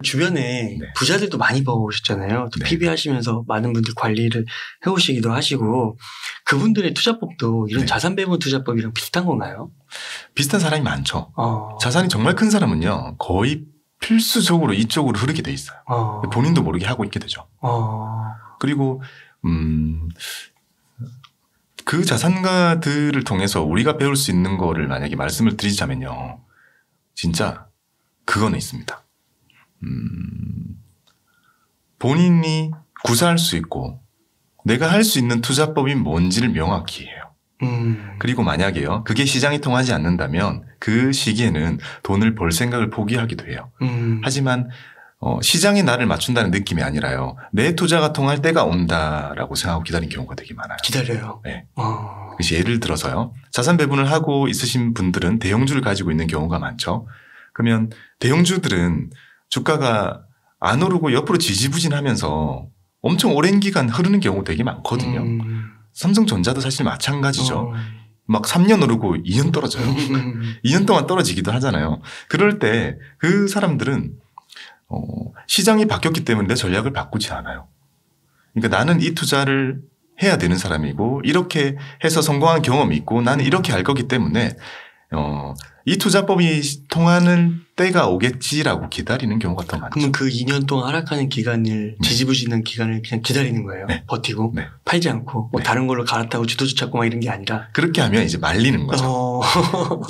주변에 네. 부자들도 많이 봐오셨잖아요. 또 네. PB 하시면서 많은 분들 관리를 해오시기도 하시고 그분들의 투자법도 이런 네. 자산 배분 투자법이랑 비슷한 건가요? 비슷한 사람이 많죠. 자산이 정말 큰 사람은요. 거의 필수적으로 이쪽으로 흐르게 돼 있어요. 본인도 모르게 하고 있게 되죠. 그리고 그 자산가들을 통해서 우리가 배울 수 있는 거를 만약에 말씀을 드리자면요. 진짜 그거는 있습니다. 본인이 구사할 수 있고 내가 할 수 있는 투자법이 뭔지를 명확히 해요. 그리고 만약에요. 그게 시장이 통하지 않는다면 그 시기에는 돈을 벌 생각을 포기하기도 해요. 하지만 시장이 나를 맞춘다는 느낌이 아니라요. 내 투자가 통할 때가 온다라고 생각하고 기다린 경우가 되게 많아요. 기다려요. 네. 그래서 예를 들어서요. 자산 배분을 하고 있으신 분들은 대형주를 가지고 있는 경우가 많죠. 그러면 대형주들은 주가가 안 오르고 옆으로 지지부진하면서 엄청 오랜 기간 흐르는 경우 되게 많거든요. 삼성전자도 사실 마찬가지죠. 막 3년 오르고 2년 떨어져요. 2년 동안 떨어지기도 하잖아요. 그럴 때 그 사람들은 시장이 바뀌었기 때문에 내 전략을 바꾸지 않아요. 그러니까 나는 이 투자를 해야 되는 사람이고 이렇게 해서 성공한 경험이 있고 나는 이렇게 할 거기 때문에 이 투자법이 통하는 때가 오겠지라고 기다리는 경우가 더 많죠. 그러면 그 2년 동안 하락하는 기간을 지지부진한 기간을 그냥 기다리는 거예요. 네. 버티고 네. 팔지 않고 뭐 네. 다른 걸로 갈아타고 주도주 찾고 막 이런 게 아니라 그렇게 하면 이제 말리는 거죠.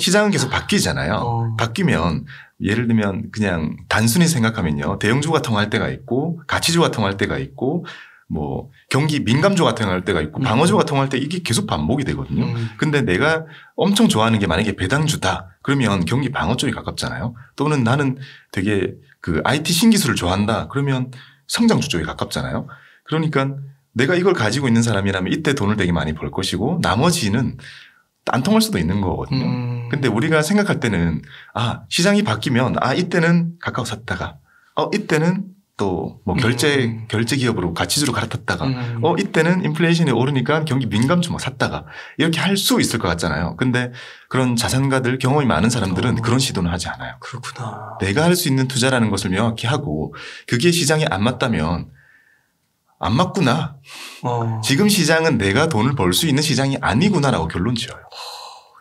시장은 계속 바뀌잖아요. 바뀌면 예를 들면 그냥 단순히 생각하면요. 대형주가 통할 때가 있고 가치주가 통할 때가 있고 뭐 경기 민감주가 통할 때가 있고 방어주가 통할 때 이게 계속 반복이 되거든요. 근데 내가 엄청 좋아하는 게 만약에 배당주다. 그러면 경기 방어 쪽이 가깝잖아요. 또는 나는 되게 그 IT 신기술을 좋아한다. 그러면 성장주 쪽이 가깝잖아요. 그러니까 내가 이걸 가지고 있는 사람이라면 이때 돈을 되게 많이 벌 것이고 나머지는 안 통할 수도 있는 거거든요. 근데 우리가 생각할 때는 시장이 바뀌면 이때는 가까워 샀다가 이때는 또 뭐 결제 기업으로 가치주로 갈아탔다가 이때는 인플레이션이 오르니까 경기 민감주 뭐 샀다가 이렇게 할 수 있을 것 같잖아요. 근데 그런 자산가들 경험이 많은 사람들은 그런 시도는 하지 않아요. 그렇구나. 내가 할 수 있는 투자라는 것을 명확히 하고 그게 시장에 안 맞다면 안 맞구나. 지금 시장은 내가 돈을 벌 수 있는 시장이 아니구나라고 결론 지어요.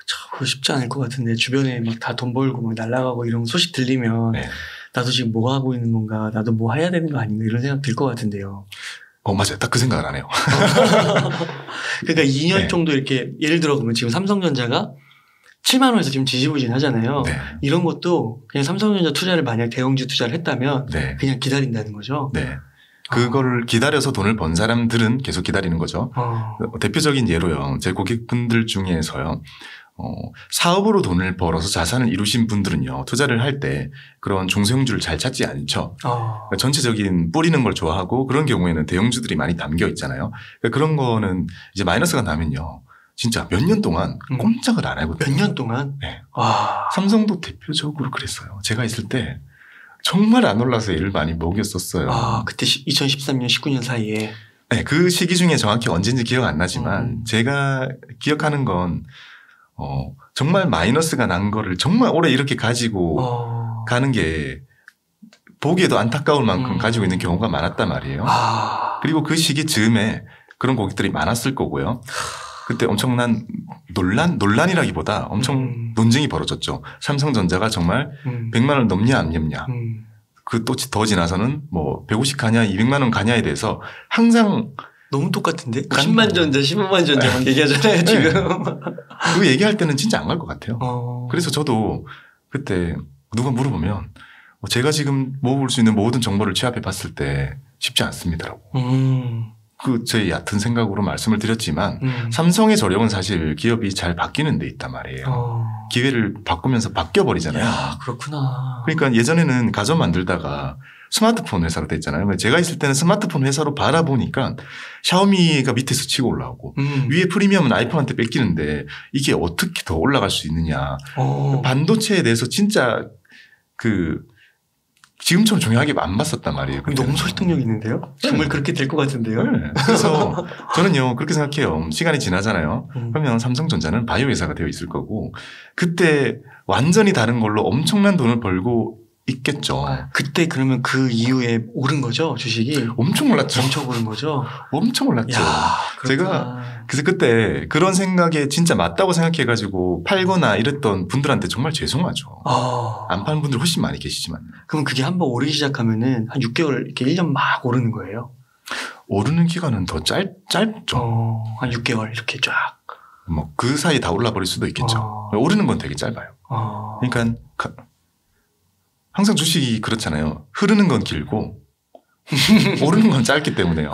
참 그거 쉽지 않을 것 같은데 주변에 막 다 돈 벌고 막 날아가고 이런 소식 들리면 네. 나도 지금 뭐 하고 있는 건가 나도 뭐 해야 되는 거 아닌가 이런 생각 들 것 같은데요. 맞아요. 딱 그 생각을 안 해요. 그러니까 2년 네. 정도 이렇게 예를 들어 보면 지금 삼성전자가 7만 원에서 지금 지지부진 하잖아요. 네. 이런 것도 그냥 삼성전자 투자를 만약 대형주 투자를 했다면 네. 그냥 기다린다는 거죠. 네. 그거를 기다려서 돈을 번 사람들은 계속 기다리는 거죠. 대표적인 예로요. 제 고객분들 중에서요. 사업으로 돈을 벌어서 자산을 이루신 분들은요. 투자를 할 때 그런 중소형주를 잘 찾지 않죠. 그러니까 전체적인 뿌리는 걸 좋아하고 그런 경우에는 대형주들이 많이 담겨 있잖아요. 그러니까 그런 거는 이제 마이너스가 나면요. 진짜 몇 년 동안 꼼짝을 안 하거든요. 몇 년 동안? 네. 삼성도 대표적으로 그랬어요. 제가 있을 때 정말 안 올라서 애를 많이 먹였었어요. 그때 2013년, 19년 사이에. 네, 그 시기 중에 정확히 언제인지 기억 안 나지만 제가 기억하는 건 정말 마이너스가 난 거를 정말 오래 이렇게 가지고 가는 게 보기에도 안타까울 만큼 가지고 있는 경우가 많았단 말이에요. 그리고 그 시기 즈음에 그런 고객들이 많았을 거고요. 그때 엄청난 논란이라기보다 엄청 논쟁이 벌어졌죠. 삼성전자가 정말 100만 원 넘냐 안 넘냐. 그 또 더 지나서는 뭐 150 가냐 200만 원 가냐에 대해서 항상 너무 똑같은데? 10만 전자, 15만 전자 막 얘기하잖아요, 지금. 그 얘기할 때는 진짜 안 갈 것 같아요. 그래서 저도 그때 누가 물어보면 제가 지금 모을 수 있는 모든 정보를 취합해 봤을 때 쉽지 않습니다라고. 저의 얕은 생각으로 말씀을 드렸지만 삼성의 저력은 사실 기업이 잘 바뀌는 데 있단 말이에요. 기회를 바꾸면서 바뀌어버리잖아요. 야, 그렇구나. 그러니까 예전에는 가전 만들다가 스마트폰 회사로 됐잖아요. 제가 있을 때는 스마트폰 회사로 바라보니까 샤오미가 밑에서 치고 올라오고 위에 프리미엄은 아이폰한테 뺏기는데 이게 어떻게 더 올라갈 수 있느냐. 반도체에 대해서 진짜 지금처럼 중요하게 안 봤었단 말이에요. 너무 설득력 있는데요? 정말 그렇게 될 것 같은데요? 네. 그래서 저는요 그렇게 생각해요. 시간이 지나잖아요. 그러면 삼성전자는 바이오 회사가 되어 있을 거고 그때 완전히 다른 걸로 엄청난 돈을 벌고 있겠죠. 그때 그러면 그 이후에 오른 거죠, 주식이? 엄청 올랐죠. 엄청 오른 거죠. 엄청 올랐죠. 야, 제가 그래서 그때 그런 생각에 진짜 맞다고 생각해가지고 팔거나 이랬던 분들한테 정말 죄송하죠. 안 파는 분들 훨씬 많이 계시지만. 그럼 그게 한번 오르기 시작하면은 한 6개월 이렇게 1년 막 오르는 거예요? 오르는 기간은 더 짧죠. 한 6개월 이렇게 쫙. 뭐 그 사이 다 올라버릴 수도 있겠죠. 오르는 건 되게 짧아요. 그러니까 항상 주식이 그렇잖아요. 흐르는 건 길고 오르는 건 짧기 때문에요.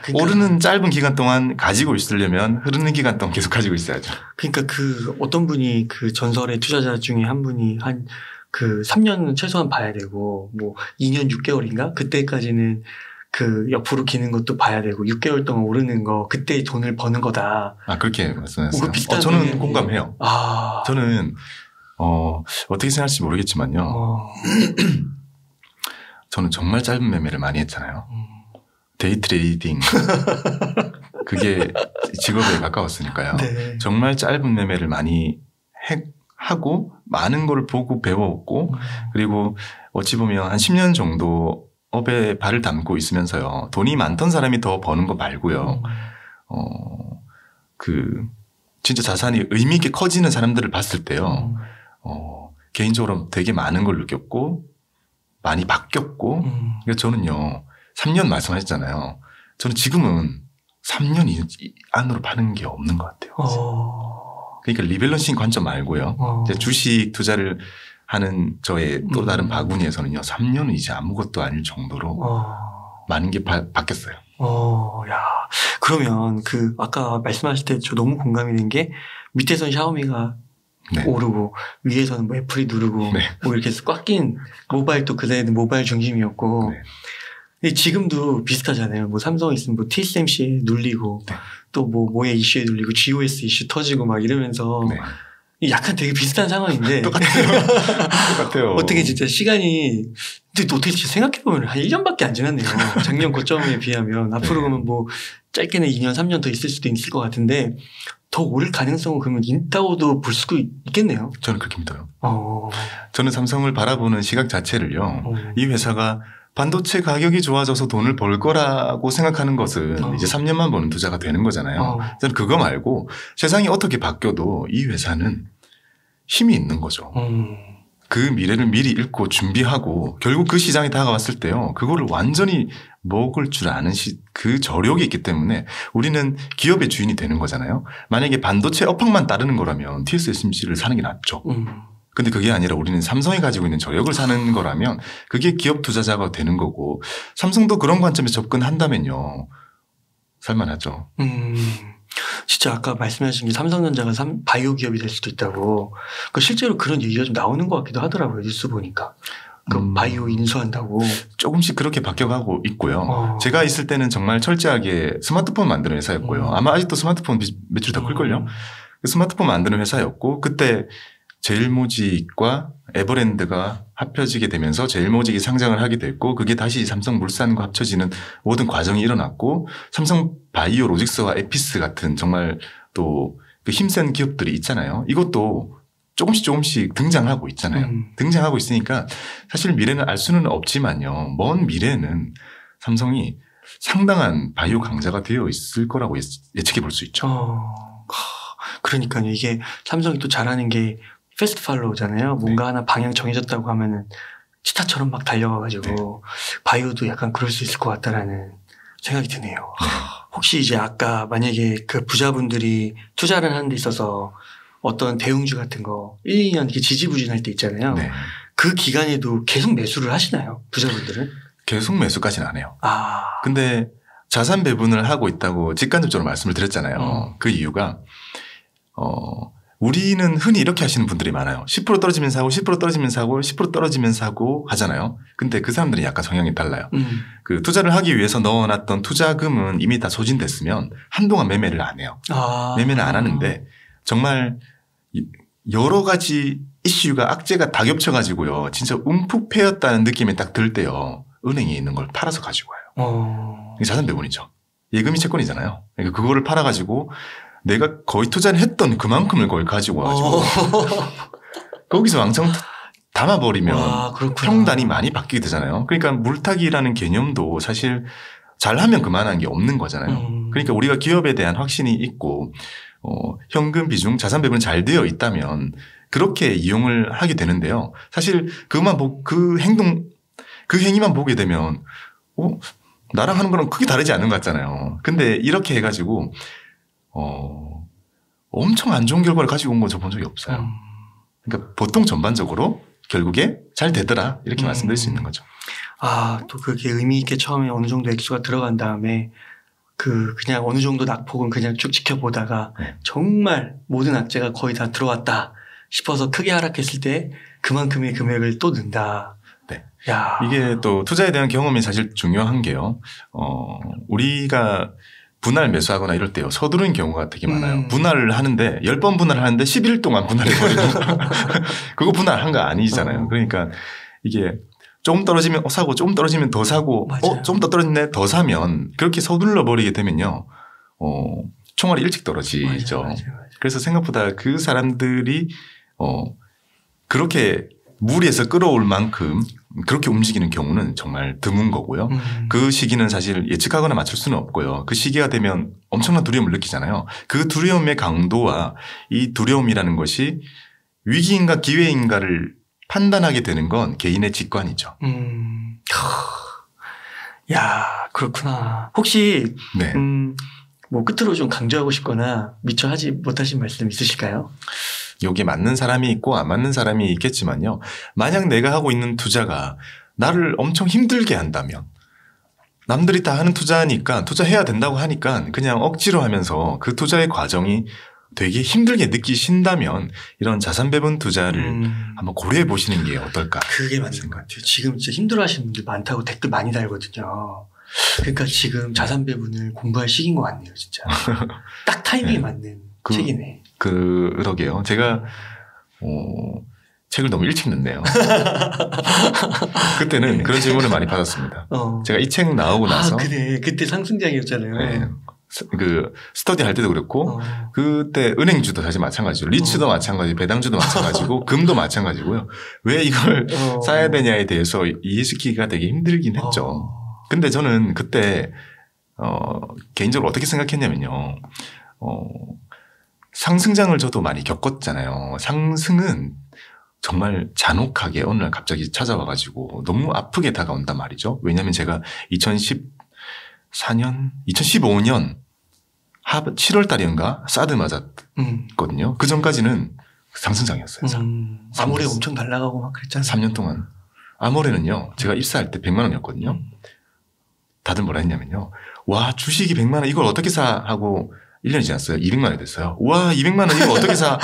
그러니까 오르는 짧은 기간 동안 가지고 있으려면 흐르는 기간 동안 계속 가지고 있어야죠. 그러니까 그 어떤 분이 그 전설의 투자자 중에 한 분이 한 그 3년은 최소한 봐야 되고 뭐 2년 6개월인가? 그때까지는 그 옆으로 기는 것도 봐야 되고 6개월 동안 오르는 거 그때 돈을 버는 거다. 그렇게 말씀하셨어요. 비슷한 저는 공감해요. 저는 어떻게 생각할지 모르겠지만요. 저는 정말 짧은 매매를 많이 했잖아요. 데이 트레이딩. 그게 직업에 가까웠으니까요. 네. 정말 짧은 매매를 많이 하고 많은 걸 보고 배웠고 그리고 어찌 보면 한 10년 정도 업에 발을 담고 있으면서요. 돈이 많던 사람이 더 버는 거 말고요. 진짜 자산이 의미 있게 커지는 사람들을 봤을 때요. 개인적으로 되게 많은 걸 느꼈고 많이 바뀌었고 그러니까 저는요. 3년 말씀하셨잖아요. 저는 지금은 3년 안으로 파는 게 없는 것 같아요. 그러니까 리밸런싱 관점 말고요. 이제 주식 투자를 하는 저의 또 다른 바구니에서는요. 3년은 이제 아무것도 아닐 정도로 많은 게 바뀌었어요. 야. 그러면 그 아까 말씀하실 때 저 너무 공감이 된 게 밑에선 샤오미가 네. 오르고 위에서는 뭐 애플이 누르고 네. 뭐 이렇게 꽉 낀 모바일도 그때는 모바일 중심이었고 네. 근데 지금도 비슷하잖아요. 뭐 삼성 있으면 뭐 TSMC에 눌리고 네. 또 뭐의 이슈에 눌리고 GOS 이슈 터지고 막 이러면서 네. 약간 되게 비슷한 상황인데 똑같아요. 어떻게 진짜 시간이 근데 어떻게 진짜 생각해보면 한 1년밖에 안 지났네요. 작년 고점에 비하면 앞으로 그러면 뭐 짧게는 2년 3년 더 있을 수도 있을 것 같은데 더 오를 가능성은 그러면 있다고도 볼 수도 있겠네요. 저는 그렇게 믿어요. 저는 삼성을 바라보는 시각 자체를요. 이 회사가 반도체 가격이 좋아져서 돈을 벌 거라고 생각하는 것은 이제 3년만 버는 투자가 되는 거잖아요. 저는 그거 말고 세상이 어떻게 바뀌어도 이 회사는 힘이 있는 거죠. 그 미래를 미리 읽고 준비하고 결국 그 시장이 다가왔을 때요. 그거를 완전히 먹을 줄 아는 그 저력이 있기 때문에 우리는 기업의 주인이 되는 거잖아요. 만약에 반도체 업황만 따르는 거라면 TSMC를 사는 게 낫죠. 근데 그게 아니라 우리는 삼성이 가지고 있는 저력을 사는 거라면 그게 기업 투자자가 되는 거고 삼성도 그런 관점에서 접근한다면요. 살만하죠. 진짜 아까 말씀하신 게 삼성전자가 바이오 기업이 될 수도 있다고. 실제로 그런 얘기가 좀 나오는 것 같기도 하더라고요. 뉴스 보니까. 바이오 인수한다고. 조금씩 그렇게 바뀌어가고 있고요. 제가 있을 때는 정말 철저하게 스마트폰 만드는 회사였고요. 아마 아직도 스마트폰 매출이 더 클걸요. 스마트폰 만드는 회사였고 그때 제일모직과 에버랜드가 합쳐지게 되면서 제일모직이 상장을 하게 됐고 그게 다시 삼성물산과 합쳐지는 모든 과정이 일어났고 삼성바이오로직스와 에피스 같은 정말 또 그 힘센 기업들이 있잖아요. 이것도 조금씩 등장하고 있잖아요. 등장하고 있으니까 사실 미래는 알 수는 없지만요. 먼 미래는 삼성이 상당한 바이오 강자가 되어 있을 거라고 예측해 볼 수 있죠. 그러니까요. 이게 삼성이 또 잘하는 게 패스트 팔로우잖아요. 뭔가 하나 방향 정해졌다고 하면은 치타처럼 막 달려가가지고 바이오도 약간 그럴 수 있을 것 같다라는 생각이 드네요. 혹시 이제 아까 만약에 그 부자분들이 투자를 하는 데 있어서 어떤 대웅주 같은 거 1, 2년 이렇게 지지부진할 때 있잖아요. 그 기간에도 계속 매수를 하시나요? 부자분들은? 계속 매수까지는 안 해요. 근데 자산 배분을 하고 있다고 직간접적으로 말씀을 드렸잖아요. 그 이유가 우리는 흔히 이렇게 하시는 분들이 많아요. 10% 떨어지면 사고 10% 떨어지면 사고 10% 떨어지면 사고 하잖아요. 근데 그 사람들은 약간 성향이 달라요. 그 투자를 하기 위해서 넣어놨던 투자금은 이미 다 소진됐으면 한동안 매매를 안 해요. 매매는 안 하는데 정말 여러 가지 이슈가 악재가 다 겹쳐가지고요. 진짜 움푹 패였다는 느낌이 딱 들 때요. 은행에 있는 걸 팔아서 가지고 와요. 이게 자산 배분이죠. 예금이 채권이잖아요. 그러니까 그거를 팔아가지고 내가 거의 투자를 했던 그만큼을 거의 가지고 와가지고 거기서 왕창 담아버리면 평단이 많이 바뀌게 되잖아요. 그러니까 물타기라는 개념도 사실 잘하면 그만한 게 없는 거잖아요. 그러니까 우리가 기업에 대한 확신이 있고 현금 비중, 자산 배분이 잘 되어 있다면 그렇게 이용을 하게 되는데요. 사실 그 행위만 보게 되면 나랑 하는 거랑 크게 다르지 않은 것 같잖아요. 근데 이렇게 해가지고 엄청 안 좋은 결과를 가지고 온 건 저 본 적이 없어요. 그러니까 보통 전반적으로 결국에 잘 되더라 이렇게 말씀드릴 수 있는 거죠. 또 그게 의미 있게 처음에 어느 정도 액수가 들어간 다음에 그냥 어느 정도 낙폭은 그냥 쭉 지켜보다가 정말 모든 악재가 거의 다 들어왔다 싶어서 크게 하락했을 때 그만큼의 금액을 또 넣는다. 네. 이게 또 투자에 대한 경험이 사실 중요한 게요. 우리가 분할 매수하거나 이럴 때요. 서두른 경우가 되게 많아요. 분할을 하는데 10번 분할을 하는데 11일 동안 분할해버리는 그거 분할한 거 아니잖아요. 그러니까 이게 조금 떨어지면 사고 조금 떨어지면 더 사고 좀 더 떨어지네 더 사면 그렇게 서둘러 버리게 되면요. 총알이 일찍 떨어지죠. 맞아요. 그래서 생각보다 그 사람들이 그렇게 무리해서 끌어올 만큼 그렇게 움직이는 경우는 정말 드문 거고요. 그 시기는 사실 예측하거나 맞출 수는 없고요. 그 시기가 되면 엄청난 두려움을 느끼잖아요. 그 두려움의 강도와 이 두려움이라는 것이 위기인가 기회인가를 판단하게 되는 건 개인의 직관이죠. 그렇구나. 혹시 네. 뭐 끝으로 좀 강조하고 싶거나 미처 하지 못하신 말씀 있으실까요? 여기에 맞는 사람이 있고 안 맞는 사람이 있겠지만요. 만약 내가 하고 있는 투자가 나를 엄청 힘들게 한다면 남들이 다 하는 투자니까 투자해야 된다고 하니까 그냥 억지로 하면서 그 투자의 과정이 되게 힘들게 느끼신다면 이런 자산 배분 투자를 한번 고려해 보시는 게 어떨까. 그게 맞는 것 같아요. 지금 진짜 힘들어하시는 분들 많다고 댓글 많이 달거든요. 그러니까 지금 자산 배분을 공부할 시기인 것 같네요. 진짜. 딱 타이밍에 맞는 책이네. 그러게요. 제가 책을 너무 일찍 넣네요. 그때는 그런 질문을 많이 받았습니다. 제가 이 책 나오고 나서 그때 상승장이었잖아요. 네. 그 스터디 할 때도 그랬고 그때 은행주도 사실 마찬가지죠. 리츠도 마찬가지, 배당주도 마찬가지고 금도 마찬가지고요. 왜 이걸 사야 되냐에 대해서 이해시키기가 되게 힘들긴 했죠. 근데 저는 그때 개인적으로 어떻게 생각했냐면요. 상승장을 저도 많이 겪었잖아요. 상승은 정말 잔혹하게 어느 날 갑자기 찾아와가지고 너무 아프게 다가온단 말이죠. 왜냐하면 제가 2015년 7월 달인가 사드 맞았거든요. 그 전까지는 상승장이었어요. 아모레 엄청 날아가고 막 그랬잖아요. 3년 동안. 아모레는요. 제가 입사할 때 100만 원이었거든요. 다들 뭐라 했냐면요. 와 주식이 100만 원 이걸 어떻게 사 하고 1년이 지났어요. 200만 원이 됐어요. 와 200만 원 이거 어떻게 사.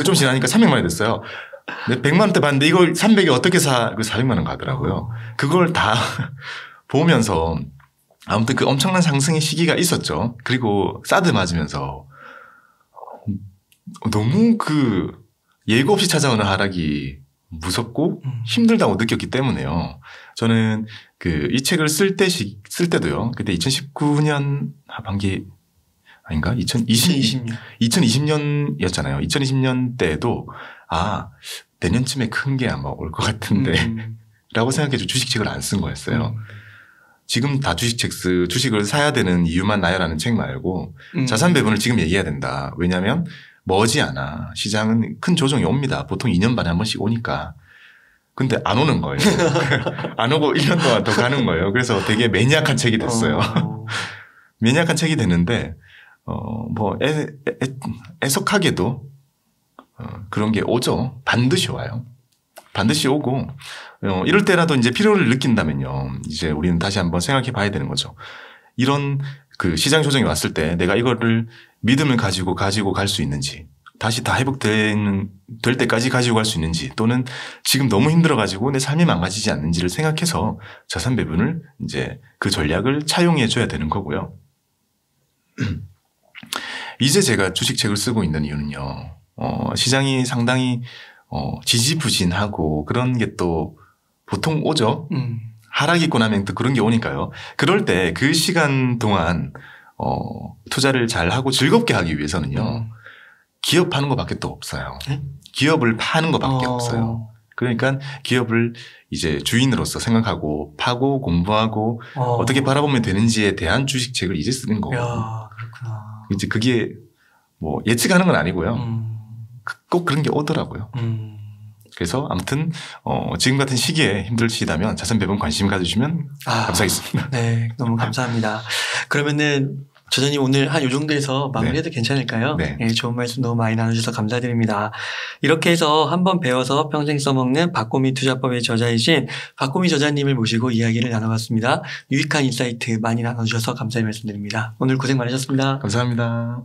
좀 지나니까 300만 원이 됐어요. 100만 원대 봤는데 이걸 300에 어떻게 사. 그 400만 원 가더라고요. 그걸 다 보면서 아무튼 그 엄청난 상승의 시기가 있었죠. 그리고 사드 맞으면서 너무 그 예고 없이 찾아오는 하락이 무섭고 힘들다고 느꼈기 때문에요. 저는 이 책을 쓸 때도요. 그때 2019년 하반기 아닌가? 2020년이었잖아요. 2020년 때도 내년쯤에 큰 게 아마 올 것 같은데 라고 생각해서 주식책을 안 쓴 거였어요. 지금 다 주식을 사야 되는 이유만 나열하는 책 말고 자산 배분을 지금 얘기해야 된다. 왜냐하면 머지않아 시장은 큰 조정이 옵니다. 보통 2년 반에 한 번씩 오니까. 근데 안 오는 거예요. 안 오고 1년 동안 더 가는 거예요. 그래서 되게 매니악한 책이 됐어요. 매니악한 책이 됐는데 애석하게도 그런 게 오죠. 반드시 와요. 반드시 오고 이럴 때라도 이제 필요를 느낀다면요. 이제 우리는 다시 한번 생각해 봐야 되는 거죠. 이런 그 시장 조정이 왔을 때 내가 이거를 믿음을 가지고 갈 수 있는지 다시 다 회복될 때까지 가지고 갈 수 있는지 또는 지금 너무 힘들어가지고 내 삶이 망가지지 않는지를 생각해서 자산 배분을 이제 그 전략을 차용해 줘야 되는 거고요. 이제 제가 주식책을 쓰고 있는 이유는요. 시장이 상당히 지지부진하고 그런 게 또 보통 오죠. 하락이 있고 나면 또 그런 게 오니까요. 그럴 때 그 시간 동안 투자를 잘하고 즐겁게 하기 위해서는요. 기업 파는 것밖에 또 없어요. 기업을 파는 것밖에 없어요. 그러니까 기업을 이제 주인으로서 생각하고 파고 공부하고 어떻게 바라보면 되는지에 대한 주식책을 이제 쓰는 거거든요. 야, 그렇구나. 이제 그게 뭐 예측하는 건 아니고요. 꼭 그런 게 오더라고요. 그래서 아무튼 지금 같은 시기에 힘들시다면 자선 배분 관심 가지시면 감사하겠습니다. 네, 너무 감사합니다. 그러면은 저자님 오늘 한 요 정도에서 마무리해도 네. 괜찮을까요? 네. 네, 좋은 말씀 너무 많이 나눠주셔서 감사드립니다. 이렇게 해서 한번 배워서 평생 써먹는 박고미 투자법의 저자이신 박고미 저자님을 모시고 이야기를 나눠봤습니다. 유익한 인사이트 많이 나눠주셔서 감사의 말씀드립니다. 오늘 고생 많으셨습니다. 감사합니다.